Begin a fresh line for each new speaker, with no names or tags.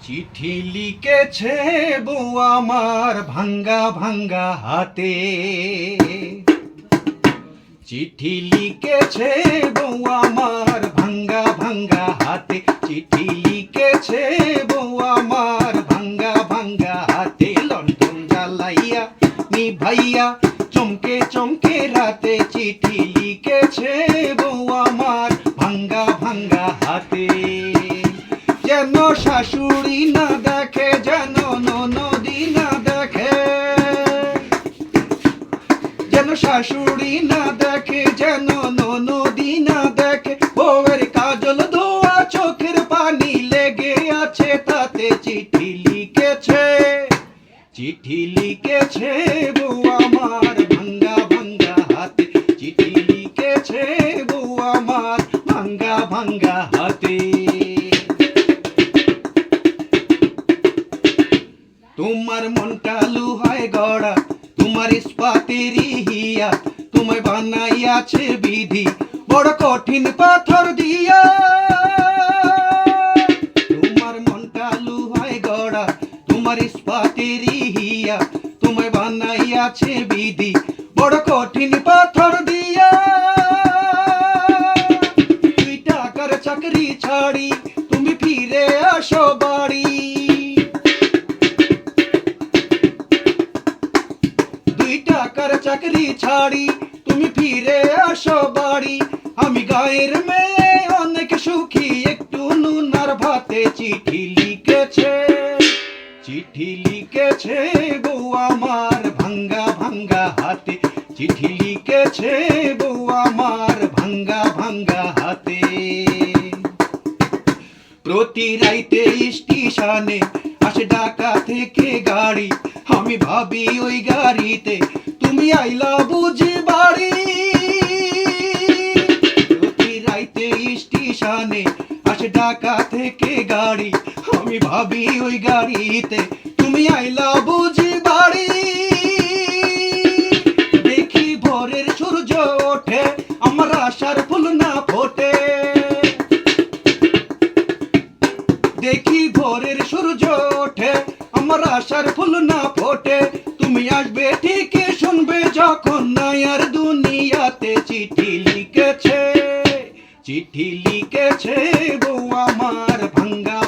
চিঠি লিখেছে বউ আমার ভাঙ্গা ভাঙ্গা হাতে, চিঠি লিখেছে বউ আমার ভাঙ্গা ভাঙ্গা হাতে, চিঠি লিখেছে বউ আমার ভাঙ্গা ভাঙ্গা হাতে। লণ্ঠন জ্বালাইয়া নিভাইয়া চমকে চমকে রাতে, চিঠি লিখেছে বউ আমার ভাঙ্গা ভাঙ্গা হাতে। যেন শাশুড়ি না দেখে, যেন ননদি না দেখে, যেন শাশুড়ি না দেখে, যেন ননদি না দেখে, বউয়ের কাজল ধোয়া চোখের পানি লেগে আছে তাতে। চিঠি লিখেছে, চিঠি লিখেছে বউ আমার ভাঙ্গা ভাঙ্গা হাতে, চিঠি লিখেছে বউ আমার ভাঙ্গা ভাঙ্গা হাতে। তোমার মনটা লুহায় গড়া, তোমার ইস্পাতেরই হিয়া, তোমায় বানাইয়াছে বিধি বড় কঠিন পাথর দিয়া। তোমার মনটা লুহায় গড়া, তোমার ইস্পাতেরই হিয়া, তোমায় বানাইয়াছে বিধি বড় কঠিন পাথর দিয়া। 2 টাকার চাকরি ছাড়ি তুমি ফিরে আসো বাড়ি, 2 টাকার চাকরি ছাড়ি তুমি ফিরে আসো বাড়ি। আমি গায়ের মেয়ে অনেক সুখী, একটু নুন আর ভাতে। চিঠি লিখেছে, চিঠি লিখেছে বউ আমার ভাঙ্গা ভাঙ্গা হাতে, চিঠি লিখেছে বউ আমার ভাঙ্গা ভাঙ্গা হাতে। প্রতি রাইতে স্টেশনে আসে ঢাকা থেকে গাড়ি, আমি ভাবি ওই গাড়িতে তুমি আইলা বুঝি বাড়ি। প্রতি রাইতে স্টেশনে আসে ঢাকা থেকে গাড়ি, আমি ভাবি ওই গাড়িতে তুমি আইলা বুঝি বাড়ি। দেখি ভোরের সূর্য ওঠে, আমার আশার ফুল না ফোটে, দেখি ভোরের সূর্য ওঠে, আমার আশার ফুল না ফোটে। তুমি আসবে ঠিকই শুনবে যখন নাই আর দুনিয়াতে। চিঠি লিখেছে, চিঠি লিখেছে বউ আমার ভাঙ্গা